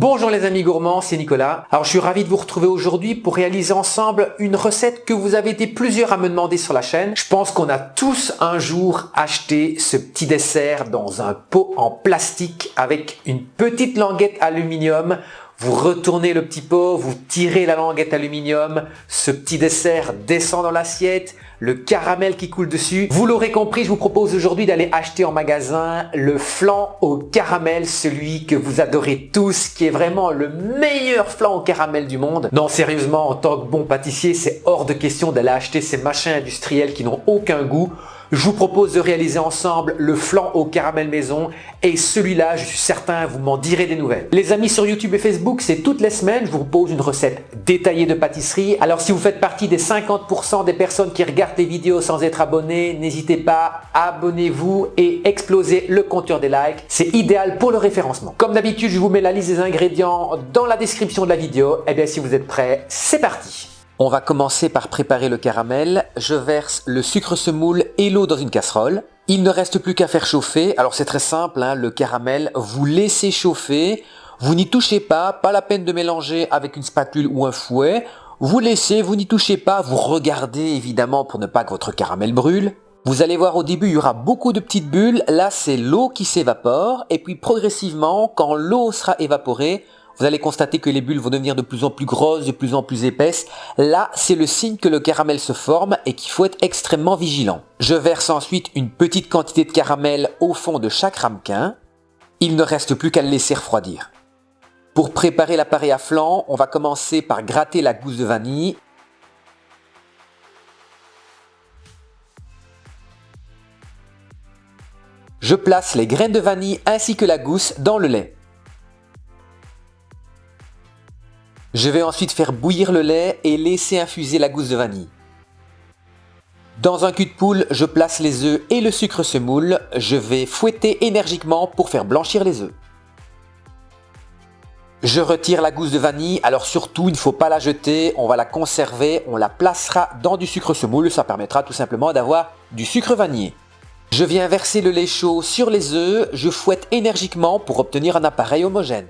Bonjour les amis gourmands, c'est Nicolas. Alors je suis ravi de vous retrouver aujourd'hui pour réaliser ensemble une recette que vous avez été plusieurs à me demander sur la chaîne. Je pense qu'on a tous un jour acheté ce petit dessert dans un pot en plastique avec une petite languette aluminium. Vous retournez le petit pot, vous tirez la languette aluminium, ce petit dessert descend dans l'assiette, le caramel qui coule dessus. Vous l'aurez compris, je vous propose aujourd'hui d'aller acheter en magasin le flan au caramel, celui que vous adorez tous, qui est vraiment le meilleur flan au caramel du monde. Non, sérieusement, en tant que bon pâtissier, c'est hors de question d'aller acheter ces machins industriels qui n'ont aucun goût. Je vous propose de réaliser ensemble le flan au caramel maison et celui-là, je suis certain, vous m'en direz des nouvelles. Les amis, sur YouTube et Facebook, c'est toutes les semaines, je vous propose une recette détaillée de pâtisserie. Alors si vous faites partie des 50% des personnes qui regardent les vidéos sans être abonnés, n'hésitez pas, abonnez-vous et explosez le compteur des likes. C'est idéal pour le référencement. Comme d'habitude, je vous mets la liste des ingrédients dans la description de la vidéo. Et bien si vous êtes prêts, c'est parti! On va commencer par préparer le caramel. Je verse le sucre semoule et l'eau dans une casserole. Il ne reste plus qu'à faire chauffer. Alors c'est très simple, le caramel, vous laissez chauffer. Vous n'y touchez pas la peine de mélanger avec une spatule ou un fouet. Vous laissez, vous n'y touchez pas, vous regardez évidemment pour ne pas que votre caramel brûle. Vous allez voir au début, il y aura beaucoup de petites bulles. Là, c'est l'eau qui s'évapore. Et puis progressivement, quand l'eau sera évaporée, vous allez constater que les bulles vont devenir de plus en plus grosses, de plus en plus épaisses. Là, c'est le signe que le caramel se forme et qu'il faut être extrêmement vigilant. Je verse ensuite une petite quantité de caramel au fond de chaque ramequin. Il ne reste plus qu'à le laisser refroidir. Pour préparer l'appareil à flan, on va commencer par gratter la gousse de vanille. Je place les graines de vanille ainsi que la gousse dans le lait. Je vais ensuite faire bouillir le lait et laisser infuser la gousse de vanille. Dans un cul de poule, je place les œufs et le sucre semoule. Je vais fouetter énergiquement pour faire blanchir les œufs. Je retire la gousse de vanille, alors surtout il ne faut pas la jeter, on va la conserver, on la placera dans du sucre semoule, ça permettra tout simplement d'avoir du sucre vanillé. Je viens verser le lait chaud sur les œufs, je fouette énergiquement pour obtenir un appareil homogène.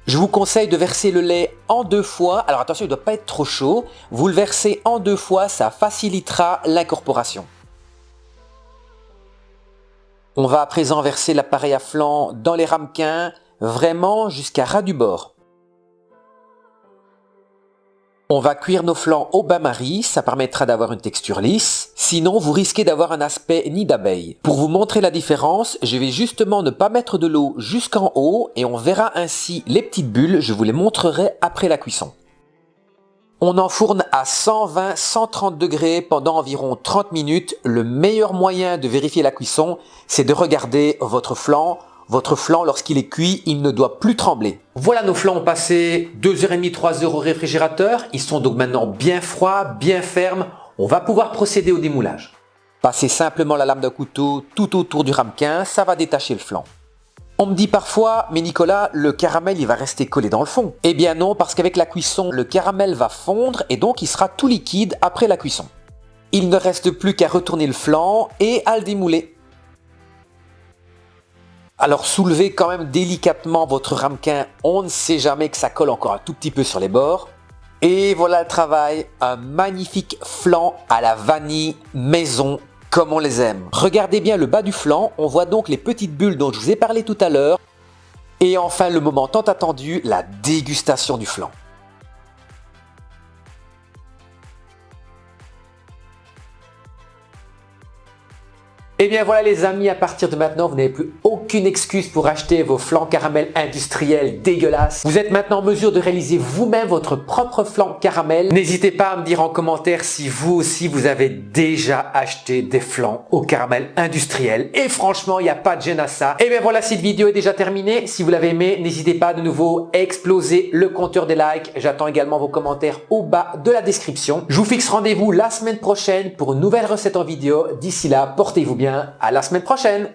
Je vous conseille de verser le lait en 2 fois. Alors attention, il ne doit pas être trop chaud. Vous le versez en 2 fois, ça facilitera l'incorporation. On va à présent verser l'appareil à flan dans les ramequins, vraiment jusqu'à ras du bord. On va cuire nos flans au bain-marie, ça permettra d'avoir une texture lisse. Sinon, vous risquez d'avoir un aspect nid d'abeille. Pour vous montrer la différence, je vais justement ne pas mettre de l'eau jusqu'en haut et on verra ainsi les petites bulles, je vous les montrerai après la cuisson. On enfourne à 120-130 degrés pendant environ 30 minutes. Le meilleur moyen de vérifier la cuisson, c'est de regarder votre flan. Votre flan, lorsqu'il est cuit, il ne doit plus trembler. Voilà, nos flans ont passé 2h30, 3h au réfrigérateur. Ils sont donc maintenant bien froids, bien fermes. On va pouvoir procéder au démoulage. Passez simplement la lame d'un couteau tout autour du ramequin, ça va détacher le flan. On me dit parfois, mais Nicolas, le caramel il va rester collé dans le fond. Eh bien non, parce qu'avec la cuisson, le caramel va fondre et donc il sera tout liquide après la cuisson. Il ne reste plus qu'à retourner le flan et à le démouler. Alors soulevez quand même délicatement votre ramequin, on ne sait jamais que ça colle encore un tout petit peu sur les bords. Et voilà le travail, un magnifique flan à la vanille maison comme on les aime. Regardez bien le bas du flan, on voit donc les petites bulles dont je vous ai parlé tout à l'heure. Et enfin le moment tant attendu, la dégustation du flan. Et bien voilà les amis, à partir de maintenant, vous n'avez plus aucune excuse pour acheter vos flans caramel industriels dégueulasses. Vous êtes maintenant en mesure de réaliser vous-même votre propre flan caramel. N'hésitez pas à me dire en commentaire si vous aussi vous avez déjà acheté des flans au caramel industriel. Et franchement, il n'y a pas de gêne à ça. Et bien voilà, cette vidéo est déjà terminée. Si vous l'avez aimé, n'hésitez pas de nouveau à exploser le compteur des likes. J'attends également vos commentaires au bas de la description. Je vous fixe rendez-vous la semaine prochaine pour une nouvelle recette en vidéo. D'ici là, portez-vous bien. À la semaine prochaine!